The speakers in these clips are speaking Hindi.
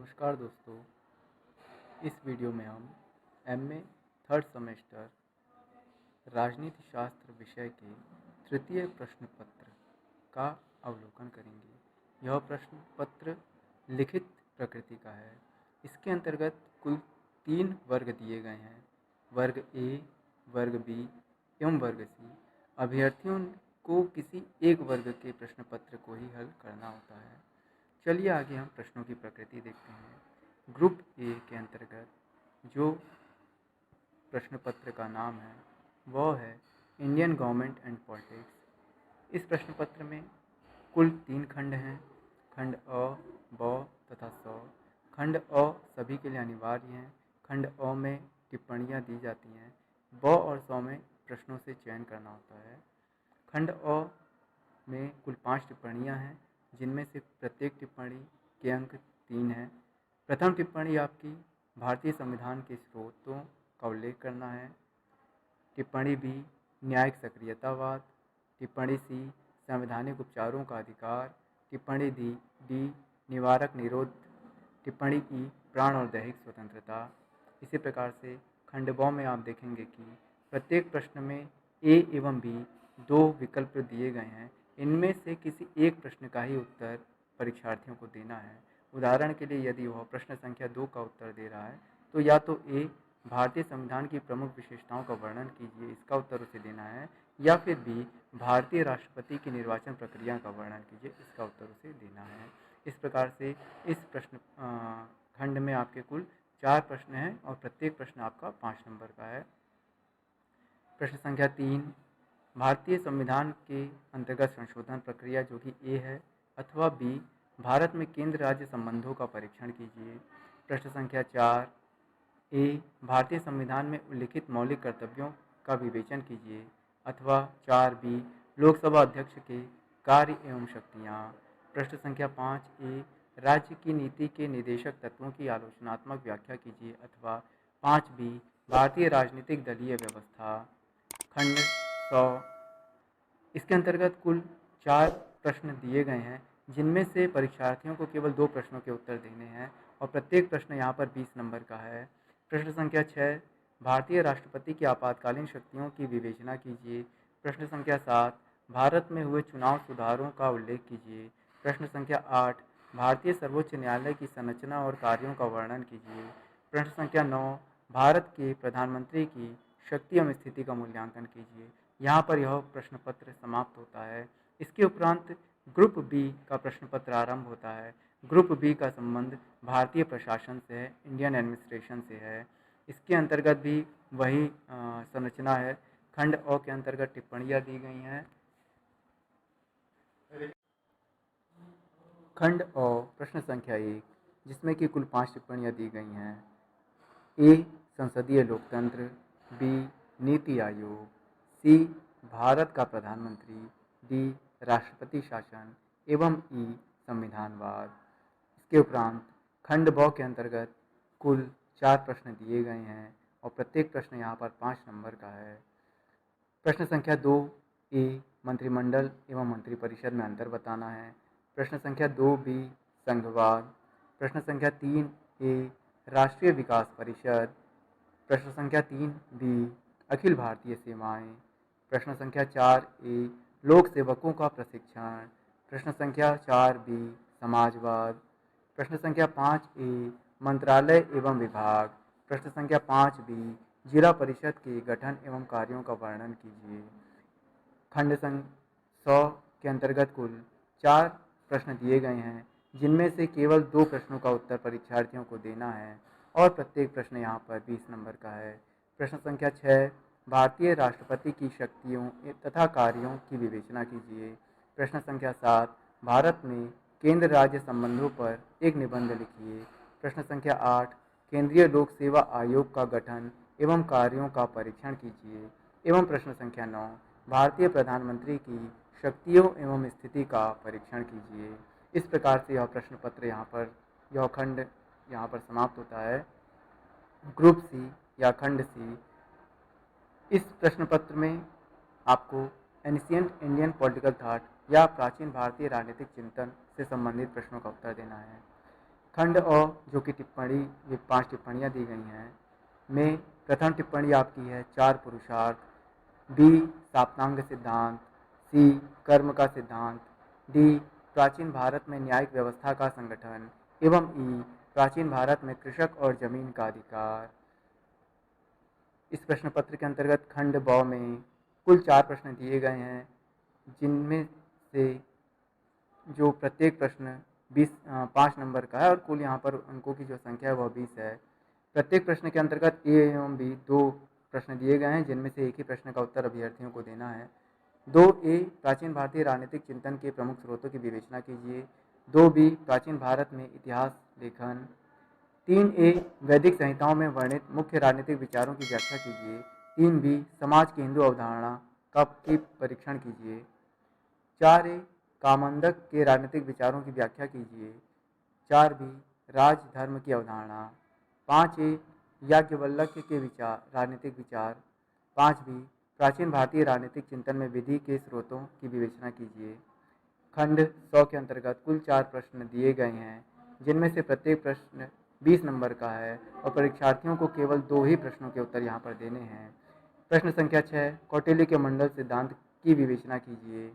नमस्कार दोस्तों। इस वीडियो में हम एमए थर्ड सेमेस्टर राजनीति शास्त्र विषय के तृतीय प्रश्न पत्र का अवलोकन करेंगे। यह प्रश्न पत्र लिखित प्रकृति का है। इसके अंतर्गत कुल 3 वर्ग दिए गए हैं, वर्ग ए, वर्ग बी एवं वर्ग सी। अभ्यर्थियों को किसी एक वर्ग के प्रश्न पत्र को ही हल करना होता है। चलिए आगे हम प्रश्नों की प्रकृति देखते हैं। ग्रुप ए के अंतर्गत जो प्रश्न पत्र का नाम है वह है इंडियन गवर्नमेंट एंड पॉलिटिक्स। इस प्रश्न पत्र में कुल 3 खंड हैं, खंड अ, ब तथा स। खंड अ सभी के लिए अनिवार्य हैं। खंड अ में टिप्पणियाँ दी जाती हैं। ब और स में प्रश्नों से चयन करना होता है। खंड अ में कुल 5 टिप्पणियाँ हैं, जिनमें से प्रत्येक टिप्पणी के अंक 3 हैं। प्रथम टिप्पणी आपकी भारतीय संविधान के स्रोतों का उल्लेख करना है। टिप्पणी बी न्यायिक सक्रियतावाद। टिप्पणी सी संवैधानिक उपचारों का अधिकार। टिप्पणी डी निवारक निरोध। टिप्पणी ई प्राण और दैहिक स्वतंत्रता। इसी प्रकार से खंड ब में आप देखेंगे कि प्रत्येक प्रश्न में ए एवं बी 2 विकल्प दिए गए हैं। इनमें से किसी एक प्रश्न का ही उत्तर परीक्षार्थियों को देना है। उदाहरण के लिए यदि वह प्रश्न संख्या 2 का उत्तर दे रहा है तो या तो ए भारतीय संविधान की प्रमुख विशेषताओं का वर्णन कीजिए, इसका उत्तर उसे देना है, या फिर बी भारतीय राष्ट्रपति की निर्वाचन प्रक्रिया का वर्णन कीजिए, इसका उत्तर उसे देना है। इस प्रकार से इस प्रश्न खंड में आपके कुल 4 प्रश्न हैं और प्रत्येक प्रश्न आपका 5 नंबर का है। प्रश्न संख्या 3 भारतीय संविधान के अंतर्गत संशोधन प्रक्रिया जो कि ए है, अथवा बी भारत में केंद्र राज्य संबंधों का परीक्षण कीजिए। प्रश्न संख्या 4 ए भारतीय संविधान में उल्लिखित मौलिक कर्तव्यों का विवेचन कीजिए, अथवा 4 बी लोकसभा अध्यक्ष के कार्य एवं शक्तियाँ। प्रश्न संख्या 5 ए राज्य की नीति के निदेशक तत्वों की आलोचनात्मक व्याख्या कीजिए, अथवा 5 बी भारतीय राजनीतिक दलीय व्यवस्था। खंड 100 इसके अंतर्गत कुल 4 प्रश्न दिए गए हैं, जिनमें से परीक्षार्थियों को केवल 2 प्रश्नों के उत्तर देने हैं और प्रत्येक प्रश्न यहाँ पर 20 नंबर का है। प्रश्न संख्या 6 भारतीय राष्ट्रपति की आपातकालीन शक्तियों की विवेचना कीजिए। प्रश्न संख्या 7 भारत में हुए चुनाव सुधारों का उल्लेख कीजिए। प्रश्न संख्या 8 भारतीय सर्वोच्च न्यायालय की संरचना और कार्यों का वर्णन कीजिए। प्रश्न संख्या 9 भारत के प्रधानमंत्री की शक्ति एवं स्थिति का मूल्यांकन कीजिए। यहाँ पर यह प्रश्न पत्र समाप्त होता है। इसके उपरांत ग्रुप बी का प्रश्न पत्र आरंभ होता है। ग्रुप बी का संबंध भारतीय प्रशासन से है, इंडियन एडमिनिस्ट्रेशन से है। इसके अंतर्गत भी वही संरचना है। खंड अ के अंतर्गत टिप्पणियाँ दी गई हैं। खंड अ प्रश्न संख्या 1 जिसमें कि कुल 5 टिप्पणियाँ दी गई हैं। ए संसदीय लोकतंत्र, बी नीति आयोग, सी भारत का प्रधानमंत्री, डी राष्ट्रपति शासन एवं ई संविधानवाद। इसके उपरांत खंड ब के अंतर्गत कुल 4 प्रश्न दिए गए हैं और प्रत्येक प्रश्न यहाँ पर 5 नंबर का है। प्रश्न संख्या 2 ए मंत्रिमंडल एवं मंत्रिपरिषद में अंतर बताना है। प्रश्न संख्या 2 बी संघवाद। प्रश्न संख्या 3 ए राष्ट्रीय विकास परिषद। प्रश्न संख्या 3 बी अखिल भारतीय सेवाएं। प्रश्न संख्या 4 ए लोक सेवकों का प्रशिक्षण। प्रश्न संख्या 4 बी समाजवाद। प्रश्न संख्या 5 ए मंत्रालय एवं विभाग। प्रश्न संख्या 5 बी जिला परिषद के गठन एवं कार्यों का वर्णन कीजिए। खंड 100 के अंतर्गत कुल 4 प्रश्न दिए गए हैं, जिनमें से केवल 2 प्रश्नों का उत्तर परीक्षार्थियों को देना है और प्रत्येक प्रश्न यहाँ पर 20 नंबर का है। प्रश्न संख्या 6 भारतीय राष्ट्रपति की शक्तियों तथा कार्यों की विवेचना कीजिए। प्रश्न संख्या 7 भारत में केंद्र राज्य संबंधों पर एक निबंध लिखिए। प्रश्न संख्या 8 केंद्रीय लोक सेवा आयोग का गठन एवं कार्यों का परीक्षण कीजिए। एवं प्रश्न संख्या 9 भारतीय प्रधानमंत्री की शक्तियों एवं स्थिति का परीक्षण कीजिए। इस प्रकार से यह प्रश्न पत्र यह खंड यहाँ पर समाप्त होता है। ग्रुप सी या खंड सी, इस प्रश्न पत्र में आपको एंशिएंट इंडियन पॉलिटिकल थॉट या प्राचीन भारतीय राजनीतिक चिंतन से संबंधित प्रश्नों का उत्तर देना है। खंड अ जो कि टिप्पणी, ये 5 टिप्पणियाँ दी गई हैं, में प्रथम टिप्पणी आपकी है 4 पुरुषार्थ, बी साप्तांग सिद्धांत, सी कर्म का सिद्धांत, डी प्राचीन भारत में न्यायिक व्यवस्था का संगठन, एवं ई प्राचीन भारत में कृषक और जमीन का अधिकार। इस प्रश्न पत्र के अंतर्गत खंड ब में कुल 4 प्रश्न दिए गए हैं, जिनमें से जो प्रत्येक प्रश्न 5 नंबर का है और कुल यहाँ पर अंकों की जो संख्या है वह 20 है। प्रत्येक प्रश्न के अंतर्गत ए एवं बी 2 प्रश्न दिए गए हैं, जिनमें से एक ही प्रश्न का उत्तर अभ्यर्थियों को देना है। 2A प्राचीन भारतीय राजनीतिक चिंतन के प्रमुख स्रोतों की विवेचना कीजिए। 2B प्राचीन भारत में इतिहास लेखन। 3A वैदिक संहिताओं में वर्णित मुख्य राजनीतिक विचारों की व्याख्या कीजिए। 3B समाज की हिंदू अवधारणा का परीक्षण कीजिए। 4A कामंदक के राजनीतिक विचारों की व्याख्या कीजिए। 4B राजधर्म की अवधारणा। 5A याज्ञवल्क्य के विचार, राजनीतिक विचार। 5B प्राचीन भारतीय राजनीतिक चिंतन में विधि के स्रोतों की विवेचना कीजिए। खंड 100 के अंतर्गत कुल 4 प्रश्न दिए गए हैं, जिनमें से प्रत्येक प्रश्न 20 नंबर का है और परीक्षार्थियों को केवल 2 ही प्रश्नों के उत्तर यहाँ पर देने हैं। प्रश्न संख्या 6 कौटिल्य के मंडल सिद्धांत की विवेचना कीजिए।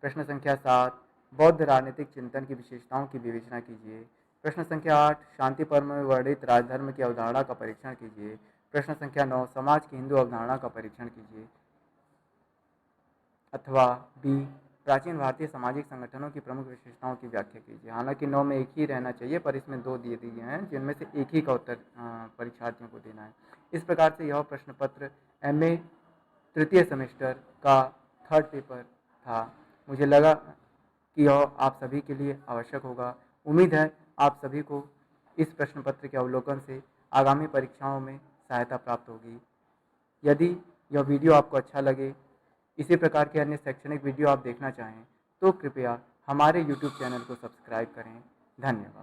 प्रश्न संख्या 7 बौद्ध राजनीतिक चिंतन की विशेषताओं की विवेचना कीजिए। प्रश्न संख्या 8 शांति पर्व में वर्णित राजधर्म की अवधारणा का परीक्षण कीजिए। प्रश्न संख्या 9 समाज की हिंदू अवधारणा का परीक्षण कीजिए। अथवा बी प्राचीन भारतीय सामाजिक संगठनों की प्रमुख विशेषताओं की व्याख्या कीजिए। हालांकि 9 में एक ही रहना चाहिए, पर इसमें 2 दिए दिए हैं, जिनमें से एक ही का उत्तर परीक्षार्थियों को देना है। इस प्रकार से यह प्रश्न पत्र MA तृतीय सेमेस्टर का 3rd पेपर था। मुझे लगा कि यह आप सभी के लिए आवश्यक होगा। उम्मीद है आप सभी को इस प्रश्न पत्र के अवलोकन से आगामी परीक्षाओं में सहायता प्राप्त होगी। यदि यह वीडियो आपको अच्छा लगे, इसी प्रकार के अन्य शैक्षणिक वीडियो आप देखना चाहें, तो कृपया हमारे YouTube चैनल को सब्सक्राइब करें। धन्यवाद।